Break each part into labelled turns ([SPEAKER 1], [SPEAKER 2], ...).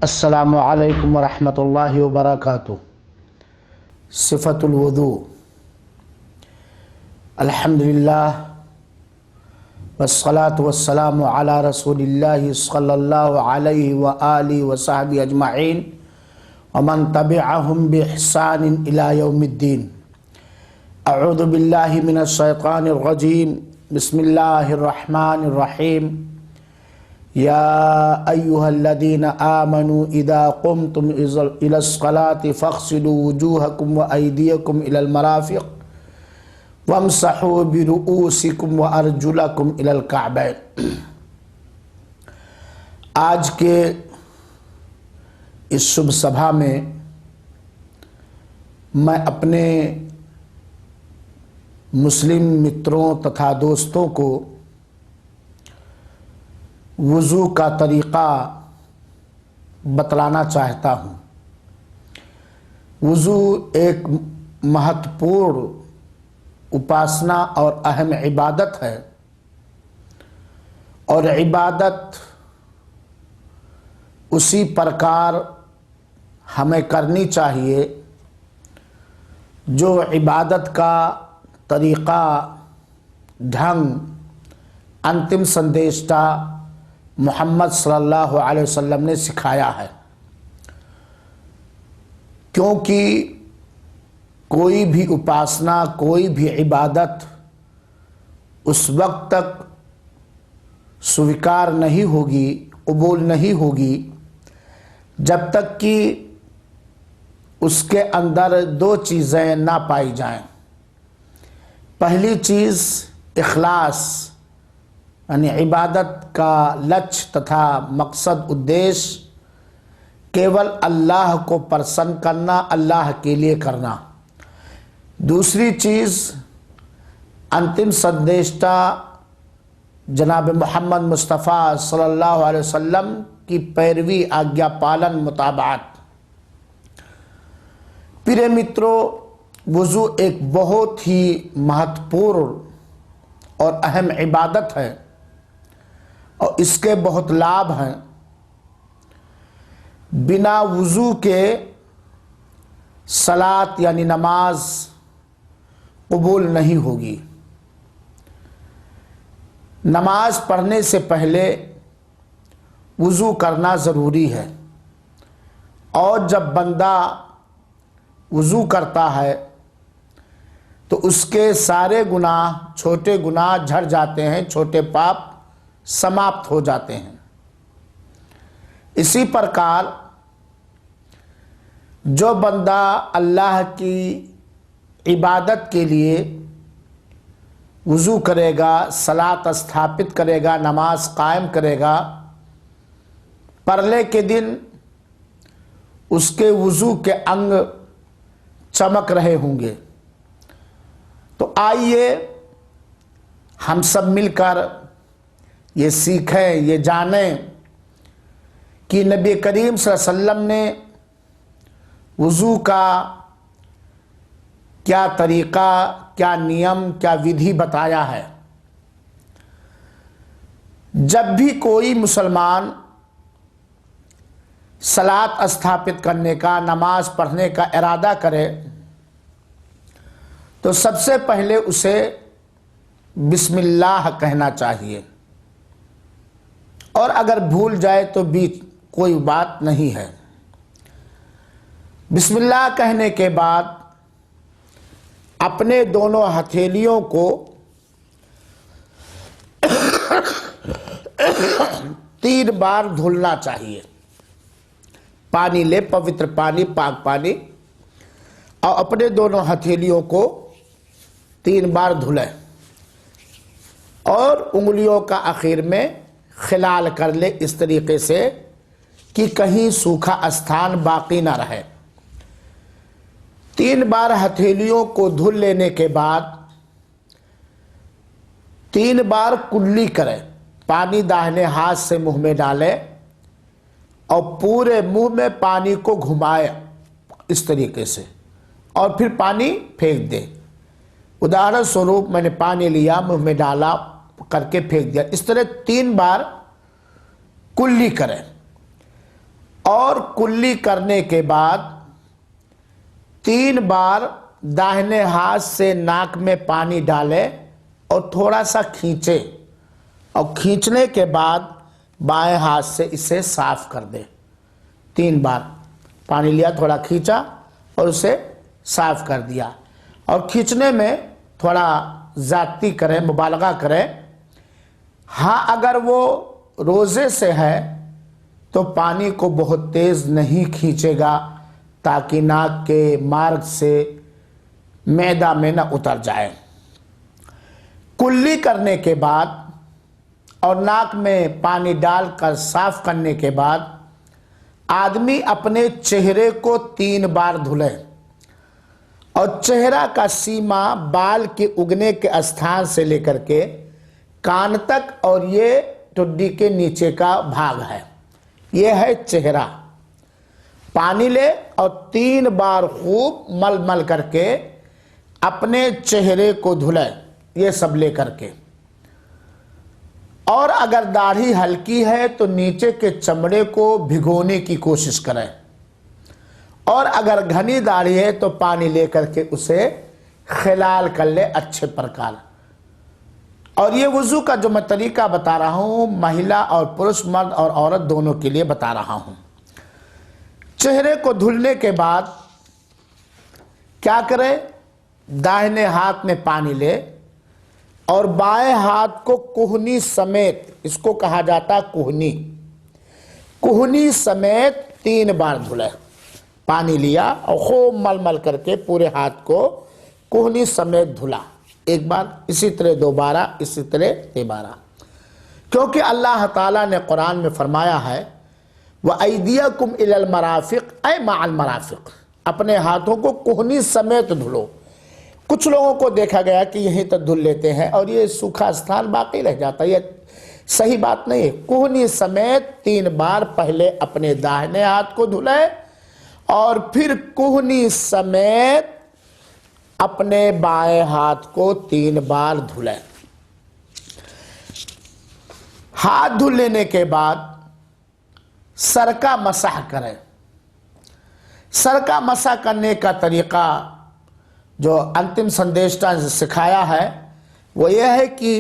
[SPEAKER 1] अस्सलामु अलैकुम वरहमतुल्लाहि वबरकातुहू। सिफ़तुल वुदू। अल्हम्दुलिल्लाह वस्सलातु वस्सलामु अला रसूलिल्लाहि सल्लल्लाहु अलैहि व आलिहि व सहबिहि अजमईन व मन तबिअहुम बिइहसानिन इला यौमिद्दीन। अऊज़ु बिल्लाहि मिनश शैतानिर रजीम। बिस्मिल्लाहिर रहमानिर रहीम। या अय्युहल्लज़ीना आमनू इज़ा क़ुमतुम इलस्सलाति फ़ग़सिलू वुजूहकुम व अयदियकुम इलल मराफ़िक़ वम्सहू बिरुऊसिकुम व अर्जुलकुम इलल कअबैन। आज के इस शुभ सभा में मैं अपने मुस्लिम मित्रों तथा दोस्तों को वुज़ू का तरीक़ा बतलाना चाहता हूँ। वुज़ू एक महत्वपूर्ण उपासना और अहम इबादत है, और इबादत उसी प्रकार हमें करनी चाहिए जो इबादत का तरीक़ा ढंग अंतिम संदेशता मोहम्मद सल्लल्लाहु अलैहि वसल्लम ने सिखाया है। क्योंकि कोई भी उपासना, कोई भी इबादत उस वक्त तक स्वीकार नहीं होगी, कबूल नहीं होगी, जब तक कि उसके अंदर दो चीज़ें ना पाई जाएं। पहली चीज़ इखलास, यानी इबादत का लक्ष्य तथा मकसद उद्देश्य केवल अल्लाह को प्रसन्न करना, अल्लाह के लिए करना। दूसरी चीज़ अंतिम संदेशता जनाब मोहम्मद मुस्तफ़ा सल्लल्लाहु अलैहि वसल्लम की पैरवी, आज्ञा पालन, मुताबात। प्रिय मित्रों, वुज़ू एक बहुत ही महत्वपूर्ण और अहम इबादत है और इसके बहुत लाभ हैं। बिना वुज़ू के सलात यानी नमाज कबूल नहीं होगी। नमाज पढ़ने से पहले वुज़ू करना ज़रूरी है, और जब बंदा वुज़ू करता है तो उसके सारे गुनाह, छोटे गुनाह झड़ जाते हैं, छोटे पाप समाप्त हो जाते हैं। इसी प्रकार जो बंदा अल्लाह की इबादत के लिए वुज़ू करेगा, सलात स्थापित करेगा, नमाज कायम करेगा, परले के दिन उसके वुज़ू के अंग चमक रहे होंगे। तो आइए हम सब मिलकर ये सीखें, ये जानें कि नबी करीम सल्लल्लाहु अलैहि वसल्लम ने वुज़ू का क्या तरीक़ा, क्या नियम, क्या विधि बताया है। जब भी कोई मुसलमान सलात स्थापित करने का, नमाज पढ़ने का इरादा करे तो सबसे पहले उसे बिस्मिल्लाह कहना चाहिए, और अगर भूल जाए तो भी कोई बात नहीं है। बिस्मिल्लाह कहने के बाद अपने दोनों हथेलियों को 3 बार धुलना चाहिए। पानी ले, पवित्र पानी, पाक पानी, और अपने दोनों हथेलियों को 3 बार धुले, और उंगलियों का आखिर में खिलाल कर ले, इस तरीके से कि कहीं सूखा स्थान बाकी ना रहे। 3 बार हथेलियों को धुल लेने के बाद 3 बार कुल्ली करें। पानी दाहिने हाथ से मुंह में डाले और पूरे मुंह में पानी को घुमाए इस तरीके से, और फिर पानी फेंक दे। उदाहरण स्वरूप मैंने पानी लिया, मुंह में डाला, करके फेंक दिया। इस तरह 3 बार कुल्ली करें। और कुल्ली करने के बाद 3 बार दाहिने हाथ से नाक में पानी डाले और थोड़ा सा खींचे, और खींचने के बाद बाएं हाथ से इसे साफ कर दे। 3 बार पानी लिया, थोड़ा खींचा और उसे साफ कर दिया। और खींचने में थोड़ा ज़्यादती करें, मुबालगा करें। हाँ, अगर वो रोज़े से है तो पानी को बहुत तेज़ नहीं खींचेगा ताकि नाक के मार्ग से मैदा में न उतर जाए। कुल्ली करने के बाद और नाक में पानी डालकर साफ करने के बाद आदमी अपने चेहरे को 3 बार धुले, और चेहरा का सीमा बाल के उगने के स्थान से लेकर के कान तक और ये ठुड्डी के नीचे का भाग है, ये है चेहरा। पानी ले और 3 बार खूब मल मल करके अपने चेहरे को धुले, ये सब ले करके। और अगर दाढ़ी हल्की है तो नीचे के चमड़े को भिगोने की कोशिश करें, और अगर घनी दाढ़ी है तो पानी लेकर के उसे खिलाल कर ले अच्छे प्रकार। और ये वुज़ू का जो मैं तरीका बता रहा हूँ, महिला और पुरुष, मर्द और औरत दोनों के लिए बता रहा हूँ। चेहरे को धुलने के बाद क्या करें, दाहिने हाथ में पानी ले और बाएं हाथ को कुहनी समेत, इसको कहा जाता कुहनी, कुहनी समेत 3 बार धुले। पानी लिया और खूब मल मल करके पूरे हाथ को कुहनी समेत धुला, 1 बार, इसी तरह 2 बार, इसी तरह 3 बार। क्योंकि अल्लाह ताला ने कुरान में फरमाया है, व ऐदियकुम इलल मराफिक ऐ माअल मराफिक, अपने हाथों को कुहनी समेत धुलो। कुछ लोगों को देखा गया कि यहीं तक धुल लेते हैं और ये सूखा स्थान बाकी रह जाता है, ये सही बात नहीं है। कुहनी समेत 3 बार पहले अपने दाहिने हाथ को धुले और फिर कुहनी समेत अपने बाएं हाथ को 3 बार धुले। हाथ धुल लेने के बाद सर का मसाह करें। सर का मसाह करने का तरीका जो अंतिम संदेशता ने सिखाया है वो यह है कि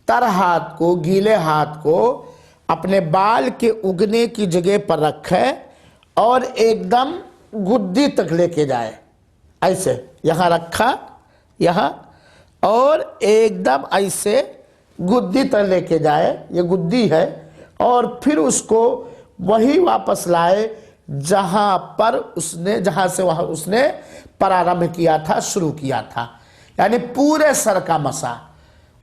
[SPEAKER 1] तर हाथ को, गीले हाथ को अपने बाल के उगने की जगह पर रखें और एकदम गुद्दी तक लेके जाए। ऐसे यहाँ रखा, यहाँ, और एकदम ऐसे गुद्दी तक लेके जाए, ये गुद्दी है, और फिर उसको वही वापस लाए जहाँ पर उसने, जहाँ से वहाँ उसने प्रारंभ किया था, शुरू किया था, यानी पूरे सर का मसा।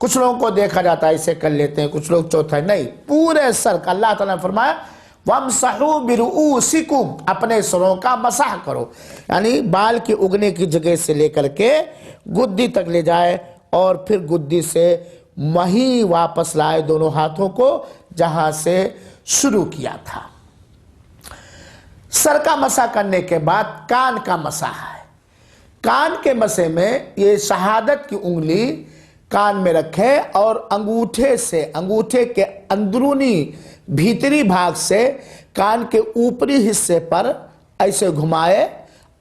[SPEAKER 1] कुछ लोगों को देखा जाता है ऐसे कर लेते हैं, कुछ लोग चौथा, नहीं, पूरे सर का। अल्लाह ताला ने फरमाया वमसहू बिरुऊसिकुम, अपने सरों का मसाह करो, यानी बाल के उगने की जगह से लेकर के गुद्दी तक ले जाए और फिर गुद्दी से वहीं वापस लाए दोनों हाथों को जहां से शुरू किया था। सर का मसा करने के बाद कान का मसा है। कान के मसे में ये शहादत की उंगली कान में रखें और अंगूठे से, अंगूठे के अंदरूनी भीतरी भाग से कान के ऊपरी हिस्से पर ऐसे घुमाए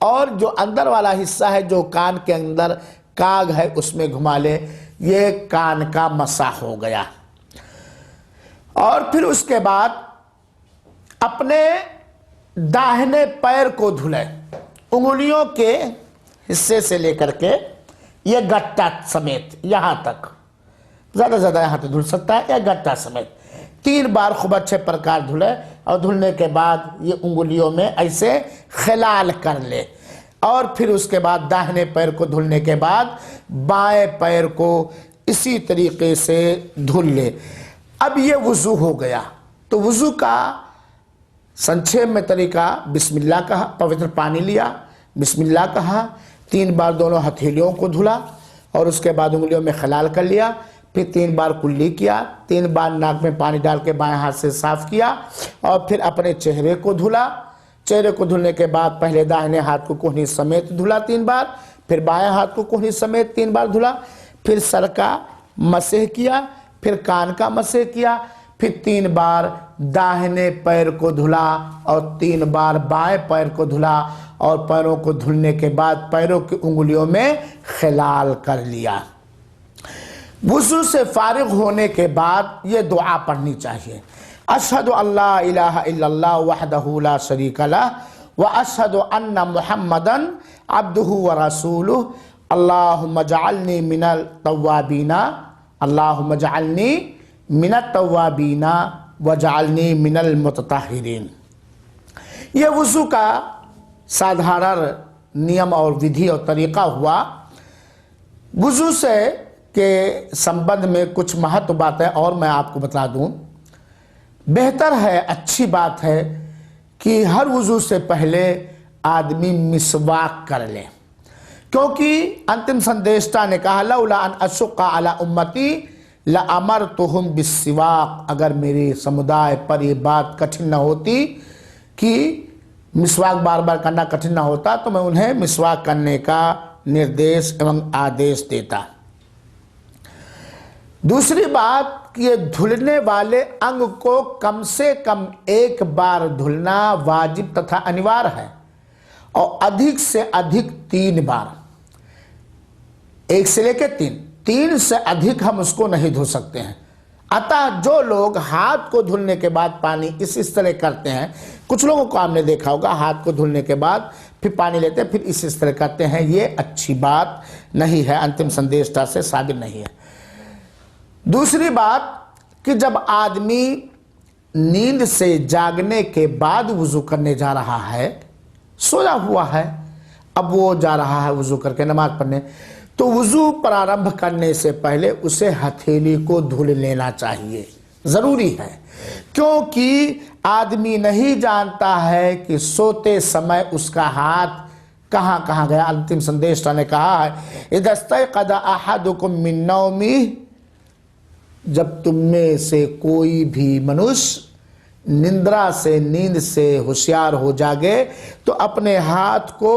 [SPEAKER 1] और जो अंदर वाला हिस्सा है, जो कान के अंदर काग है, उसमें घुमा ले। ये कान का मसा हो गया। और फिर उसके बाद अपने दाहिने पैर को धुले, उंगलियों के हिस्से से लेकर के ये गट्टा समेत यहाँ तक, ज़्यादा से ज़्यादा यहाँ तक धुल सकता है, या गट्टा समेत 3 बार खूब अच्छे प्रकार धुले। और धुलने के बाद ये उंगलियों में ऐसे खिलाल कर ले, और फिर उसके बाद दाहिने पैर को धुलने के बाद बाएं पैर को इसी तरीके से धुल ले। अब ये वुज़ू हो गया। तो वुज़ू का संक्षेप में तरीका, बिस्मिल्लाह कहा, पवित्र पानी लिया, बिस्मिल्लाह कहा, 3 बार दोनों हथेलियों को धुला और उसके बाद उंगलियों में खलाल कर लिया, फिर 3 बार कुल्ली किया, 3 बार नाक में पानी डाल के बाएं हाथ से साफ किया, और फिर अपने चेहरे को धुला। चेहरे को धुलने के बाद पहले दाहिने हाथ को कोहनी समेत धुला 3 बार, फिर बाएं हाथ को कोहनी समेत 3 बार धुला, फिर सर का मसेह किया, फिर कान का मसेह किया, फिर 3 बार दाहिने पैर को धुला और 3 बार बाएं पैर को धुला और पैरों को धुलने के बाद पैरों की उंगलियों में खिलाल कर लिया। वुज़ू से फारिग होने के बाद ये दुआ पढ़नी चाहिए, अशहदु अल्ला इलाहा इल्लल्लाह वहदहु ला शरीका लह व अशहदु अन्ना मुहम्मदन अब्दुहु व रसूलुहु अल्लाहुम्मा जअलनी मिनल तव्वाबीना अल्लाहुम्मा जअलनी मिनत तव्वाबीना व जअलनी मिनल मुतताहिरीन। ये वुज़ू का साधारण नियम और विधि और तरीक़ा हुआ। वुज़ू से के संबंध में कुछ महत्व बातें और मैं आपको बता दूं। बेहतर है, अच्छी बात है कि हर वुज़ू से पहले आदमी मिसवाक कर ले, क्योंकि अंतिम संदेशता ने कहा लौला अन अशुक्का अला उम्मती लअमरतुहुम बिस्सिवाक, अगर मेरे समुदाय पर यह बात कठिन न होती कि मिसवाक बार बार करना कठिन न होता तो मैं उन्हें मिसवाक करने का निर्देश एवं आदेश देता। दूसरी बात कि ये धुलने वाले अंग को कम से कम 1 बार धुलना वाजिब तथा अनिवार्य है और अधिक से अधिक 3 बार, 1 से लेकर 3 से अधिक हम उसको नहीं धो सकते हैं। अतः जो लोग हाथ को धुलने के बाद पानी इस तरह करते हैं, कुछ लोगों को आपने देखा होगा हाथ को धुलने के बाद फिर पानी लेते हैं फिर इस तरह करते हैं, ये अच्छी बात नहीं है, अंतिम संदेशता से साबित नहीं है। दूसरी बात कि जब आदमी नींद से जागने के बाद वुज़ू करने जा रहा है, सोया हुआ है, अब वो जा रहा है वुज़ू करके नमाज पढ़ने, तो वुज़ू प्रारंभ करने से पहले उसे हथेली को धुल लेना चाहिए, ज़रूरी है, क्योंकि आदमी नहीं जानता है कि सोते समय उसका हाथ कहाँ कहाँ गया। अंतिम संदेशता ने कहा है इदस्तयक़ज़ अहदुकुम मिन नौमिही, जब तुम में से कोई भी मनुष्य निंद्रा से नींद से होशियार हो जागे तो अपने हाथ को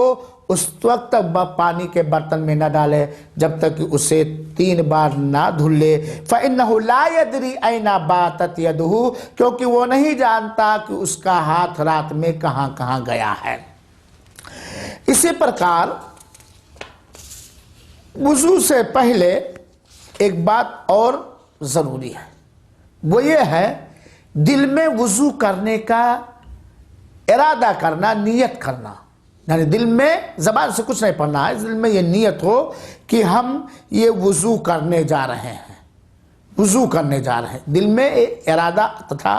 [SPEAKER 1] उस वक्त तक पानी के बर्तन में न डाले जब तक कि उसे 3 बार ना धुल ले। फ़इन्नहु ला यदरी ऐना बातत यदुहु, क्योंकि वो नहीं जानता कि उसका हाथ रात में कहाँ कहाँ गया है। इसी प्रकार वुज़ू से पहले एक बात और ज़रूरी है, वो ये है दिल में वुज़ू करने का इरादा करना, नियत करना, यानी दिल में ज़बान से कुछ नहीं पढ़ना है, दिल में ये नियत हो कि हम ये वुज़ू करने जा रहे हैं, वुज़ू करने जा रहे हैं, दिल में इरादा तथा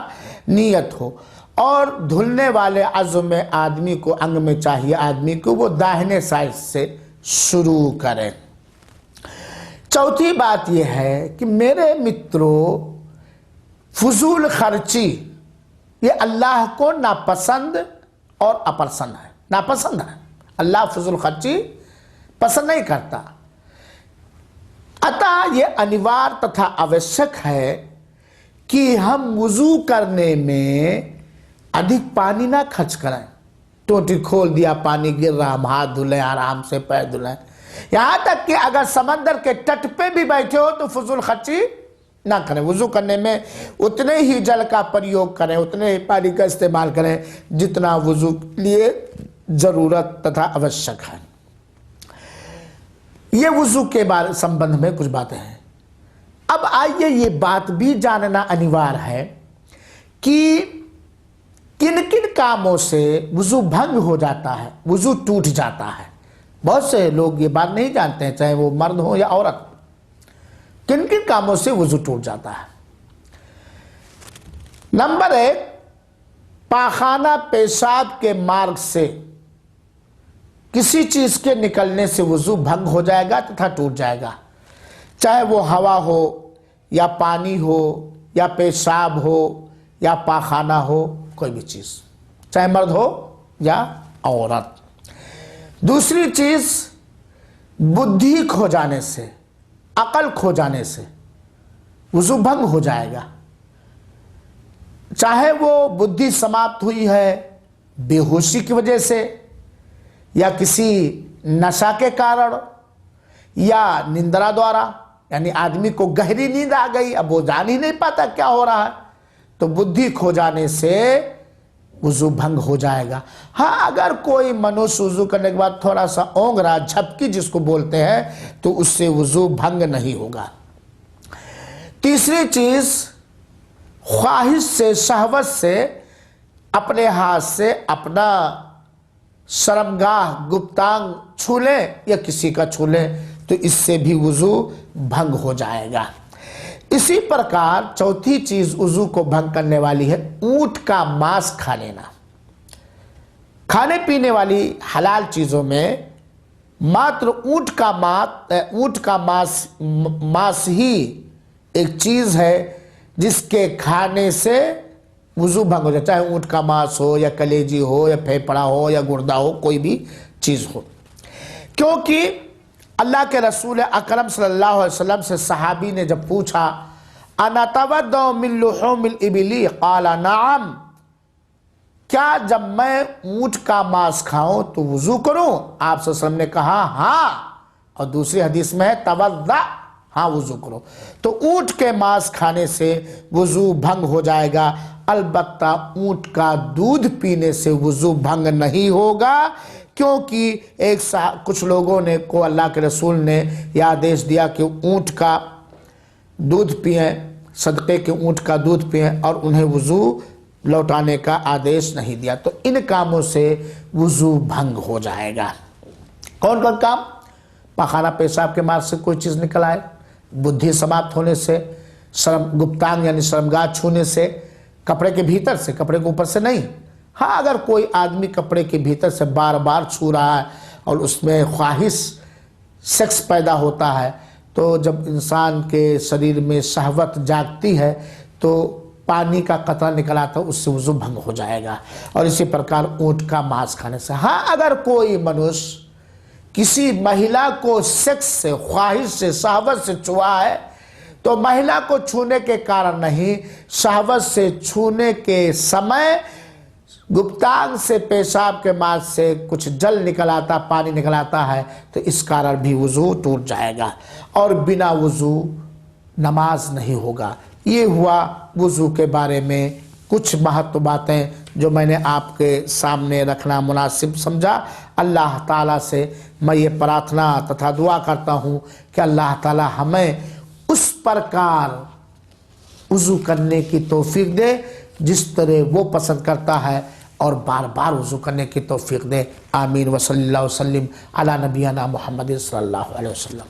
[SPEAKER 1] नियत हो। और धुलने वाले अज़्म में आदमी को, अंग में चाहिए आदमी को वो दाहिने साइड से शुरू करें। चौथी बात यह है कि मेरे मित्रों, फजूल खर्ची ये अल्लाह को नापसंद और अपसंद है, नापसंद है। अल्लाह फजूल खर्ची पसंद नहीं करता। अतः ये अनिवार्य तथा आवश्यक है कि हम वुज़ू करने में अधिक पानी ना खर्च करें। टोटी खोल दिया, पानी गिर रहा, हम हाथ धुलें, आराम से पैर धुलें। यहाँ तक कि अगर समंदर के तट पे भी बैठे हो तो फजूल खर्ची ना करें। वुज़ू करने में उतने ही जल का प्रयोग करें, उतने ही पानी का इस्तेमाल करें जितना वुज़ू के लिए ज़रूरत तथा आवश्यक है। ये वुज़ू के बारे संबंध में कुछ बातें हैं। अब आइए ये बात भी जानना अनिवार्य है कि किन किन कामों से वुज़ू भंग हो जाता है, वुज़ू टूट जाता है। बहुत से लोग ये बात नहीं जानते हैं, चाहे वो मर्द हो या औरत, किन किन कामों से वुज़ू टूट जाता है। नंबर 1, पाखाना पेशाब के मार्ग से किसी चीज के निकलने से वुज़ू भंग हो जाएगा तथा टूट जाएगा, चाहे वो हवा हो या पानी हो या पेशाब हो या पाखाना हो, कोई भी चीज, चाहे मर्द हो या औरत। दूसरी चीज, बुद्धि खो जाने से, अकल खो जाने से वुज़ू भंग हो जाएगा, चाहे वो बुद्धि समाप्त हुई है बेहोशी की वजह से या किसी नशा के कारण या निंद्रा द्वारा, यानी आदमी को गहरी नींद आ गई, अब वो जान ही नहीं पाता क्या हो रहा है, तो बुद्धि खो जाने से वुजू भंग हो जाएगा। हाँ, अगर कोई मनुष्य वुजू करने के बाद थोड़ा सा ओंगरा, झपकी जिसको बोलते हैं, तो उससे वुजू भंग नहीं होगा। तीसरी चीज, ख्वाहिश से, शहवत से अपने हाथ से अपना शर्मगाह, गुप्तांग छू ले या किसी का छू ले, तो इससे भी वुजू भंग हो जाएगा। इसी प्रकार चौथी चीज वुजू को भंग करने वाली है ऊंट का मांस खा लेना। खाने पीने वाली हलाल चीजों में मात्र ऊंट का मांस ही एक चीज है जिसके खाने से वुजू भंग हो जाए, चाहे ऊंट का मांस हो या कलेजी हो या फेफड़ा हो या गुर्दा हो, कोई भी चीज हो। क्योंकि अल्लाह के रसूल अकरम सल्लल्लाहु अलैहि वसल्लम से सहाबी ने जब पूछा, अनतवद्दउ मिन लुहूमिल इबिली, क़ाला नअम, क्या जब मैं ऊंट का मांस खाऊं तो वुजू करूं? आप सल्लल्लाहु अलैहि वसल्लम ने कहा हाँ, और दूसरी हदीस में है तवद्दा, हाँ वुजू करो। तो ऊंट के मांस खाने से वुजू भंग हो जाएगा। अलबत्ता ऊंट का दूध पीने से वुजू भंग नहीं होगा, क्योंकि कुछ लोगों ने को अल्लाह के रसूल ने यह आदेश दिया कि ऊंट का दूध पिएं, सदक़े के ऊंट का दूध पिएं, और उन्हें वुजू लौटाने का आदेश नहीं दिया। तो इन कामों से वुजू भंग हो जाएगा। कौन कौन काम? पखाना पेशाब के मार्ग से कोई चीज़ निकल आए, बुद्धि समाप्त होने से, गुप्तांग यानी शर्मगाह छूने से, कपड़े के भीतर से, कपड़े के ऊपर से नहीं। हाँ, अगर कोई आदमी कपड़े के भीतर से बार बार छू रहा है और उसमें ख्वाहिश, सेक्स पैदा होता है, तो जब इंसान के शरीर में शहवत जागती है तो पानी का कतरा निकल आता है, उससे वुजू भंग हो जाएगा। और इसी प्रकार ऊंट का मांस खाने से। हाँ, अगर कोई मनुष्य किसी महिला को सेक्स से, ख्वाहिश से, शहवत से छुआ है, तो महिला को छूने के कारण नहीं, शहवत से छूने के समय गुप्तांग से, पेशाब के मार्ग से कुछ जल निकल आता, पानी निकल आता है, तो इस कारण भी वुजू टूट जाएगा और बिना वुजू नमाज नहीं होगा। ये हुआ वुजू के बारे में कुछ महत्व बातें जो मैंने आपके सामने रखना मुनासिब समझा। अल्लाह ताला से मैं ये प्रार्थना तथा दुआ करता हूँ कि अल्लाह ताला हमें उस प्रकार वुजू करने की तौफीक दे जिस तरह वो पसंद करता है, और बार बार वुजू करने की तौफीक दे। आमीन। व सल्लल्लाहु अलैहि वसल्लम अला नबियना मुहम्मद सल्लल्लाहु अलैहि वसल्लम।